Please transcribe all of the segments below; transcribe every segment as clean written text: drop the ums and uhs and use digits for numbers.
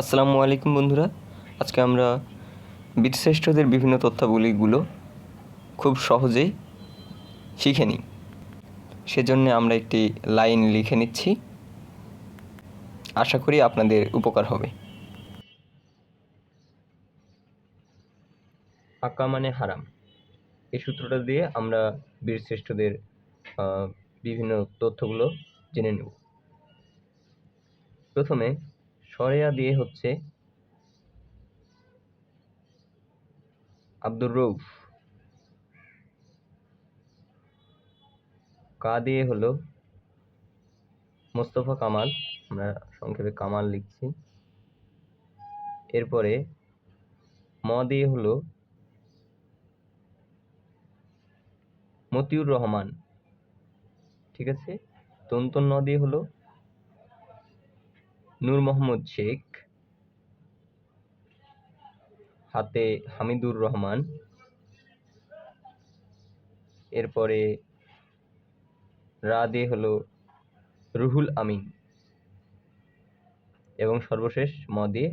আসসালামু আলাইকুম বন্ধুরা। আজকে আমরা বীরশ্রেষ্ঠদের বিভিন্ন তথ্যাবলীগুলো খুব সহজেই শিখে নিই। সেজন্য আমরা একটি লাইন লিখে নিচ্ছি। আশা করি আপনাদের উপকার হবে। আকা মানে হারাম, এই সূত্রটা দিয়ে আমরা বীরশ্রেষ্ঠদের বিভিন্ন তথ্যগুলো জেনে নেব। প্রথমে সরেয়া দিয়ে হচ্ছে আব্দুর রউফ, কা দিয়ে হলো মোস্তফা কামাল, আমরা সংক্ষেপে কামাল লিখছি। এরপরে ম দিয়ে হলো মতিউর রহমান, ঠিক আছে। তন্তন ন দিয়ে হলো নূর মোহাম্মদ শেখ, হাতে হামিদুর রহমান। এরপরে রা দিয়ে হলো রুহুল আমিন এবং সর্বশেষ ম দিয়ে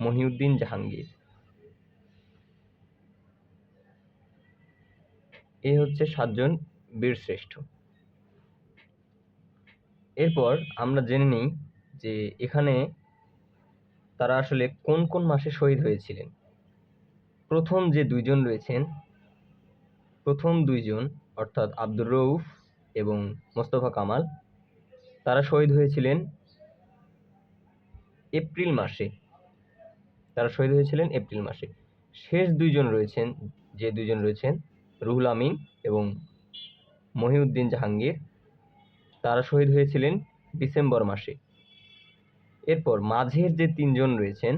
মহিউদ্দিন জাহাঙ্গীর। এই হচ্ছে 7 জন বীরশ্রেষ্ঠ। এরপর আমরা জেনে নিই যে এখানে তারা আসলে কোন কোন মাসে শহীদ হয়েছিলেন। প্রথম যে 2 জন রয়েছেন, প্রথম 2 জন অর্থাৎ আব্দুর রউফ এবং মোস্তফা কামাল, তারা শহীদ হয়েছিলেন এপ্রিল মাসে। শেষ 2 জন রয়েছেন, যে 2 জন রয়েছেন রুহুল আমিন এবং মহিউদ্দিন জাহাঙ্গীর, তারা শহীদ হয়েছিলেন ডিসেম্বর মাসে। এরপর মাঝের যে 3 জন রয়েছেন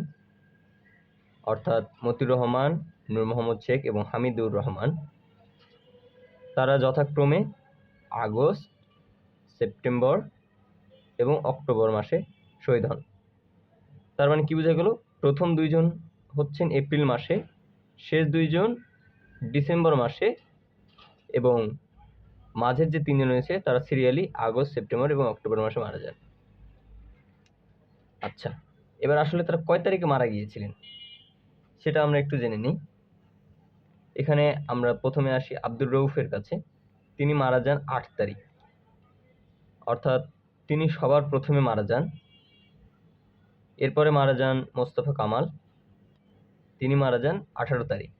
অর্থাৎ মতিউর রহমান, নূর মোহাম্মদ শেখ এবং হামিদুর রহমান, তারা যথাক্রমে আগস্ট, সেপ্টেম্বর এবং অক্টোবর মাসে শহীদ হন। তার মানে কি বোঝা গেল? প্রথম 2 জন হচ্ছেন এপ্রিল মাসে, শেষ 2 জন ডিসেম্বর মাসে এবং মাঝের যে 3 জন রয়েছে তারা সিরিয়ালি আগস্ট, সেপ্টেম্বর এবং অক্টোবর মাসে মারা যান। আচ্ছা, এবার আসলে তারা কয় তারিখে মারা গিয়েছিলেন সেটা আমরা একটু জেনে নিই। এখানে আমরা প্রথমে আসি আব্দুর রউফের কাছে। তিনি মারা যান 8 তারিখ, অর্থাৎ তিনি সবার প্রথমে মারা যান। এরপরে মারা যান মোস্তফা কামাল, তিনি মারা যান 18 তারিখ।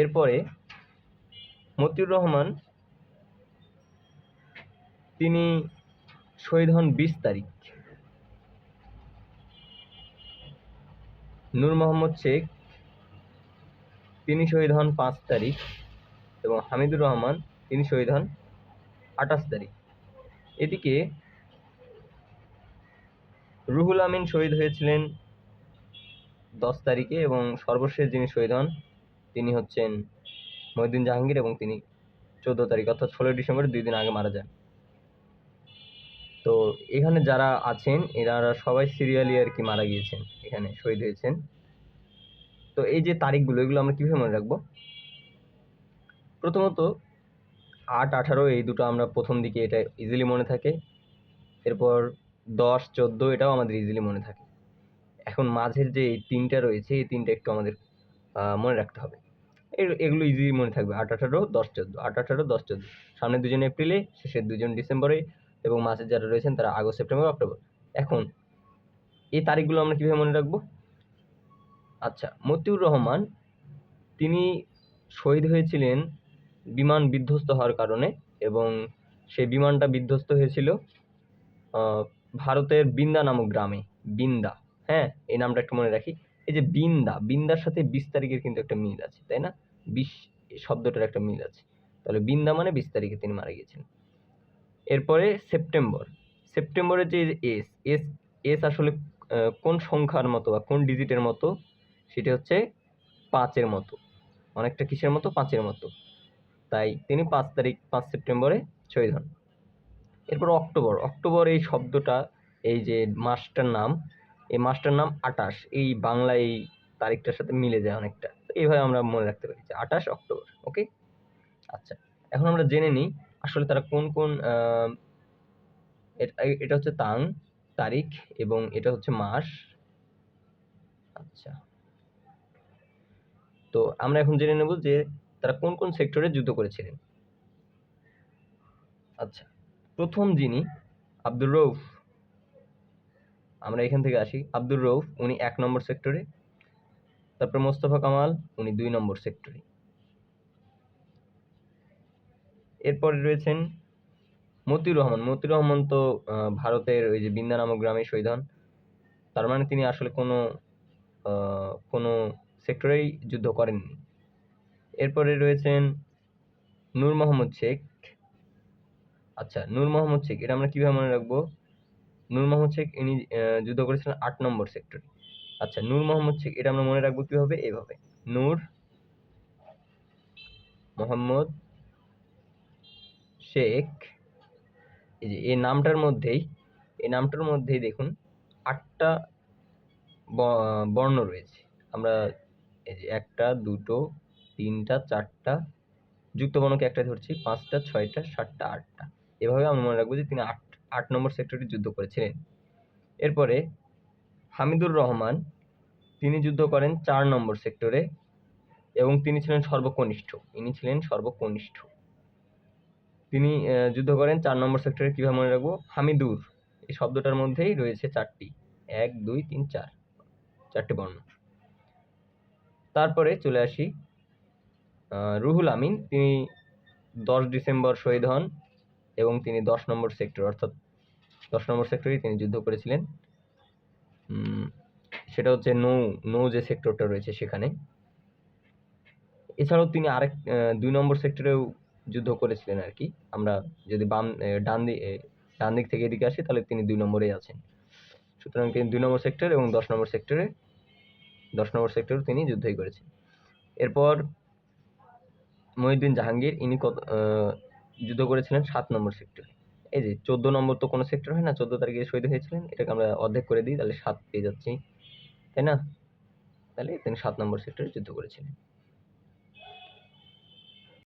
এরপরে মতিউর রহমান, তিনি শহীদ হন 20 তারিখ। নূর মোহাম্মদ শেখ, তিনি শহীদ হন 5 তারিখ এবং হামিদুর রহমান, তিনি শহীদ হন 28 তারিখ। এদিকে রুহুল আমিন শহীদ হয়েছিলেন 10 তারিখে এবং সর্বশেষ যিনি শহীদ হন তিনি হচ্ছেন মহিউদ্দিন জাহাঙ্গীর এবং তিনি 14 তারিখ অর্থাৎ 16 ডিসেম্বর 2 দিন আগে মারা যান। তো এখানে যারা আছেন এনারা সবাই সিরিয়ালি আর কি মারা গিয়েছেন, এখানে শহীদ হয়েছেন। তো এই যে তারিখগুলো, এগুলো আমরা কিভাবে মনে রাখবো? প্রথমত 8, 18 এই দুটো আমরা প্রথম দিকে, এটা ইজিলি মনে থাকে। এরপর 10, 14 এটাও আমাদের ইজিলি মনে থাকে। এখন মাঝের যে এই 3টা রয়েছে, এই 3টা একটু আমাদের মনে রাখতে হবে। এগুলো ইজিলি মনে থাকবে। 8, 18, 10, 14, 8, 18, 10, 14। সামনে 2 জন এপ্রিলে, শেষের 2 জন ডিসেম্বরে এবং মাঝে যারা রয়েছেন তারা আগস্ট, সেপ্টেম্বর, অক্টোবর। এখন এই তারিখগুলো আমরা কিভাবে মনে রাখবো? আচ্ছা, মতিউর রহমান তিনি শহীদ হয়েছিলেন বিমান বিধ্বস্ত হওয়ার কারণে এবং সেই বিমানটা বিধ্বস্ত হয়েছিল ভারতের বিন্দা নামক গ্রামে। বিন্দা, হ্যাঁ, এই নামটা একটু মনে রাখি। এই যে বিন্দার সাথে 20 তারিখের কিন্তু একটা মিল আছে, তাই না? 20 শব্দটার একটা মিল আছে। তাহলে বিন্দা মানে 20 তারিখে তিনি মারা গিয়েছেন। এরপরে সেপ্টেম্বরের যে এস আসলে কোন সংখ্যার মতো বা কোন ডিজিটের মতো? সেটা হচ্ছে 5-এর মতো, অনেকটা কিসের মতো? 5-এর মতো। তাই তিনি 5 সেপ্টেম্বরে শহীদ হন। এরপর অক্টোবর এই শব্দটা, এই যে মাসটার নাম, এই মাসটার নাম 28, এই বাংলা এই তারিখটার সাথে মিলে যায় অনেকটা। তো এইভাবে আমরা মনে রাখতে পারি যে 28 অক্টোবর। ওকে, আচ্ছা, এখন আমরা জেনে নিই আসলে তারা কোন কোন এটা হচ্ছে তারিখ এবং এটা হচ্ছে মাস। আচ্ছা, তো আমরা এখন জেনে নেব যে তারা কোন কোন সেক্টরে যুদ্ধ করেছিলেন। আচ্ছা, প্রথম যিনি আব্দুর রউফ, আমরা এখান থেকে আসি। আব্দুর রউফ উনি 1 নম্বর সেক্টরে, তারপর মোস্তফা কামাল উনি 2 নম্বর সেক্টরে। এরপরে রয়েছেন মতিউর রহমান। মতিউর রহমান তো ভারতের ওই যে বিন্দা নামক গ্রামে শহীদ হন। তার মানে তিনি আসলে কোনো সেক্টরেই যুদ্ধ করেননি। এরপরে রয়েছেন নূর মোহাম্মদ শেখ। আচ্ছা, নূর মোহাম্মদ শেখ এটা আমরা কিভাবে মনে রাখবো? নূর মোহাম্মদ শেখ ইনি যুদ্ধ করেছিলেন 8 নম্বর সেক্টরে। আচ্ছা, নূর মোহাম্মদ শেখ এটা আমরা মনে রাখবো কিভাবে? এভাবে, নূর মোহাম্মদ শেখ। এই যে এই নামটার মধ্যেই দেখুন 8টা বর্ণ রয়েছে। আমরা এই যে 1টা 2টো 3টা 4টা যুক্ত বর্ণকে একটা ধরছি, 5টা 6টা 7টা 8টা। এভাবে আমরা মনে রাখবো যে তিনি 8 নম্বর সেক্টরে যুদ্ধ করেছিলেন। এরপরে হামিদুর রহমান, তিনি যুদ্ধ করেন 4 নম্বর সেক্টরে এবং তিনি ছিলেন সর্বকনিষ্ঠ। তিনি যুদ্ধ করেন 4 নম্বর সেক্টরে। কিভাবে মনে রাখবো? হামিদুর এই শব্দটার মধ্যেই রয়েছে 4টি, 1 2 3 4, 4টি বর্ণ। তারপরে চলে আসি রুহুল আমিন, তিনি 10 ডিসেম্বর শহীদ হন এবং তিনি 10 নম্বর সেক্টর অর্থাৎ 10 নম্বর সেক্টরেই তিনি যুদ্ধ করেছিলেন। সেটা হচ্ছে নৌ যে সেক্টরটা রয়েছে সেখানে। এছাড়াও তিনি আরেক 2 নম্বর সেক্টরেও যুদ্ধ করেছিলেন আর কি। আমরা যদি ডান দিক থেকে এদিকে আসি তাহলে তিনি 2 নম্বরেই আছেন। সুতরাং তিনি 2 নম্বর সেক্টর এবং 10 নম্বর সেক্টরে তিনি যুদ্ধই করেছেন। এরপর মহিউদ্দিন জাহাঙ্গীর, ইনি যুদ্ধ করেছিলেন 7 নম্বর সেক্টরে। এই যে 14 নম্বর তো কোনো সেক্টর হয় না, 14 তারিখে শহীদ হয়েছিলেন, এটাকে আমরা অর্ধেক করে দিই তাহলে 7 পেয়ে যাচ্ছি, তাই না? তাহলে তিনি 7 নম্বর সেক্টরে যুদ্ধ করেছিলেন।